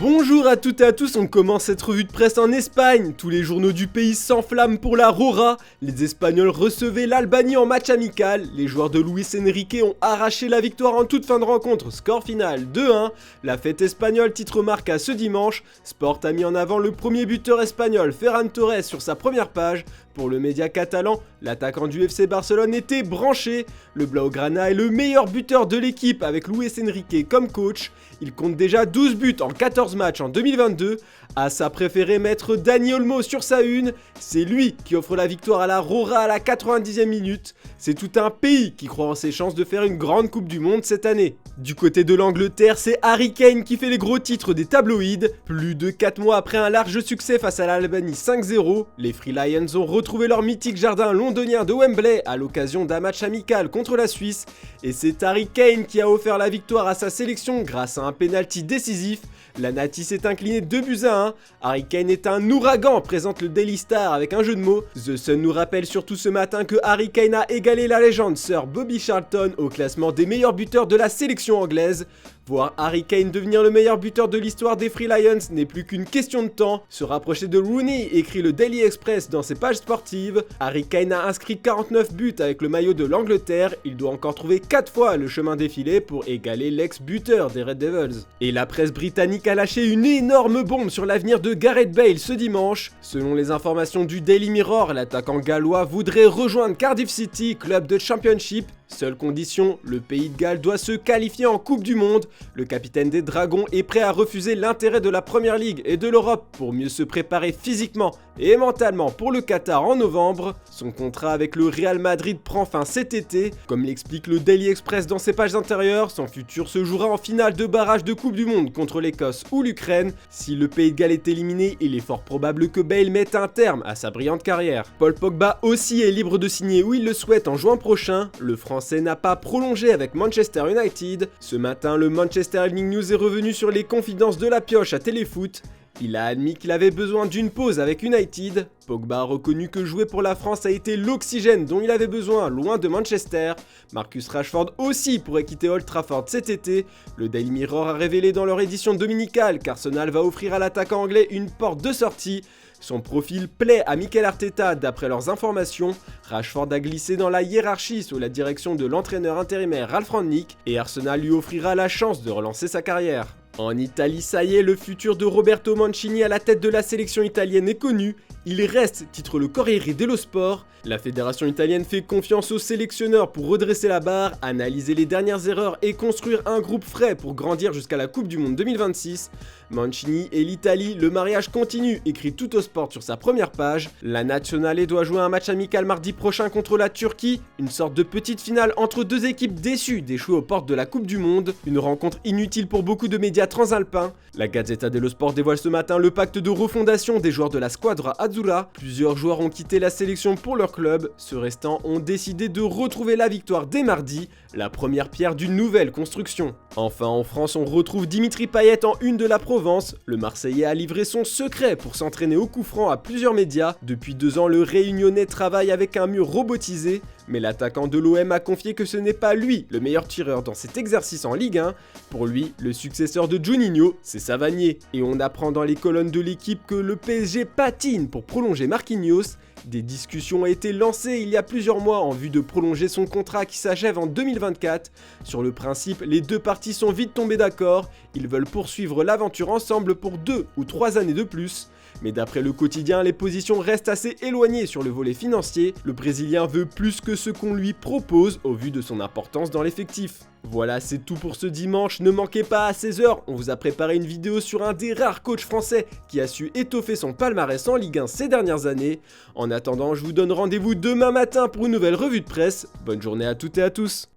Bonjour à toutes et à tous, on commence cette revue de presse en Espagne. Tous les journaux du pays s'enflamment pour la Rora. Les Espagnols recevaient l'Albanie en match amical. Les joueurs de Luis Enrique ont arraché la victoire en toute fin de rencontre. Score final 2-1. La fête espagnole titre Marca ce dimanche. Sport a mis en avant le premier buteur espagnol, Ferran Torres, sur sa première page. Pour le média catalan, l'attaquant du FC Barcelone était branché. Le Blaugrana est le meilleur buteur de l'équipe avec Luis Enrique comme coach. Il compte déjà 12 buts en 14 matchs en 2022. A sa préféré mettre Dani Olmo sur sa une. C'est lui qui offre la victoire à la Rora à la 90e minute. C'est tout un pays qui croit en ses chances de faire une grande Coupe du Monde cette année. Du côté de l'Angleterre, c'est Harry Kane qui fait les gros titres des tabloïds. Plus de 4 mois après un large succès face à l'Albanie 5-0, les Free Lions ont retrouvé leur mythique jardin londonien de Wembley à l'occasion d'un match amical contre la Suisse. Et c'est Harry Kane qui a offert la victoire à sa sélection grâce à un pénalty décisif. La Nati s'est inclinée 2-1. Harry Kane est un ouragan, présente le Daily Star avec un jeu de mots. The Sun nous rappelle surtout ce matin que Harry Kane a égalé la légende Sir Bobby Charlton au classement des meilleurs buteurs de la sélection anglaise. Voir Harry Kane devenir le meilleur buteur de l'histoire des Free Lions n'est plus qu'une question de temps. Se rapprocher de Rooney, écrit le Daily Express dans ses pages sportives. Harry Kane a inscrit 49 buts avec le maillot de l'Angleterre. Il doit encore trouver 4 fois le chemin défilé pour égaler l'ex-buteur des Red Devils. Et la presse britannique a lâché une énorme bombe sur l'avenir de Gareth Bale ce dimanche. Selon les informations du Daily Mirror, l'attaquant gallois voudrait rejoindre Cardiff City, club de Championship. Seule condition, le pays de Galles doit se qualifier en Coupe du Monde. Le capitaine des Dragons est prêt à refuser l'intérêt de la Première Ligue et de l'Europe pour mieux se préparer physiquement et mentalement pour le Qatar en novembre. Son contrat avec le Real Madrid prend fin cet été. Comme l'explique le Daily Express dans ses pages intérieures, son futur se jouera en finale de barrage de Coupe du Monde contre l'Écosse ou l'Ukraine. Si le pays de Galles est éliminé, il est fort probable que Bale mette un terme à sa brillante carrière. Paul Pogba aussi est libre de signer où il le souhaite en juin prochain. Le Français n'a pas prolongé avec Manchester United. Ce matin, le Manchester Evening News est revenu sur les confidences de la pioche à Téléfoot. Il a admis qu'il avait besoin d'une pause avec United. Pogba a reconnu que jouer pour la France a été l'oxygène dont il avait besoin loin de Manchester. Marcus Rashford aussi pourrait quitter Old Trafford cet été. Le Daily Mirror a révélé dans leur édition dominicale qu'Arsenal va offrir à l'attaquant anglais une porte de sortie. Son profil plaît à Mikel Arteta d'après leurs informations. Rashford a glissé dans la hiérarchie sous la direction de l'entraîneur intérimaire Ralf Rangnick et Arsenal lui offrira la chance de relancer sa carrière. En Italie, ça y est, le futur de Roberto Mancini à la tête de la sélection italienne est connu. Il reste, titre le Corriere dello Sport. La fédération italienne fait confiance aux sélectionneurs pour redresser la barre, analyser les dernières erreurs et construire un groupe frais pour grandir jusqu'à la Coupe du Monde 2026. Mancini et l'Italie, le mariage continue, écrit Tuttosport sur sa première page. La Nazionale doit jouer un match amical mardi prochain contre la Turquie, une sorte de petite finale entre deux équipes déçues d'échouer aux portes de la Coupe du Monde. Une rencontre inutile pour beaucoup de médias transalpins. La Gazzetta dello Sport dévoile ce matin le pacte de refondation des joueurs de la Squadra Azzurra. Plusieurs joueurs ont quitté la sélection pour leur club. Ceux restants ont décidé de retrouver la victoire dès mardi, la première pierre d'une nouvelle construction. Enfin, en France, on retrouve Dimitri Payet en une de la Provence. Le Marseillais a livré son secret pour s'entraîner au coup franc à plusieurs médias. Depuis 2 ans, le Réunionnais travaille avec un mur robotisé. Mais l'attaquant de l'OM a confié que ce n'est pas lui le meilleur tireur dans cet exercice en Ligue 1. Pour lui, le successeur de Juninho, c'est Savanier. Et on apprend dans les colonnes de l'équipe que le PSG patine pour prolonger Marquinhos. Des discussions ont été lancées il y a plusieurs mois en vue de prolonger son contrat qui s'achève en 2024. Sur le principe, les deux parties sont vite tombées d'accord. Ils veulent poursuivre l'aventure ensemble pour 2 ou 3 années de plus. Mais d'après le quotidien, les positions restent assez éloignées sur le volet financier. Le Brésilien veut plus que ce qu'on lui propose au vu de son importance dans l'effectif. Voilà, c'est tout pour ce dimanche. Ne manquez pas à 16h, on vous a préparé une vidéo sur un des rares coachs français qui a su étoffer son palmarès en Ligue 1 ces dernières années. En attendant, je vous donne rendez-vous demain matin pour une nouvelle revue de presse. Bonne journée à toutes et à tous.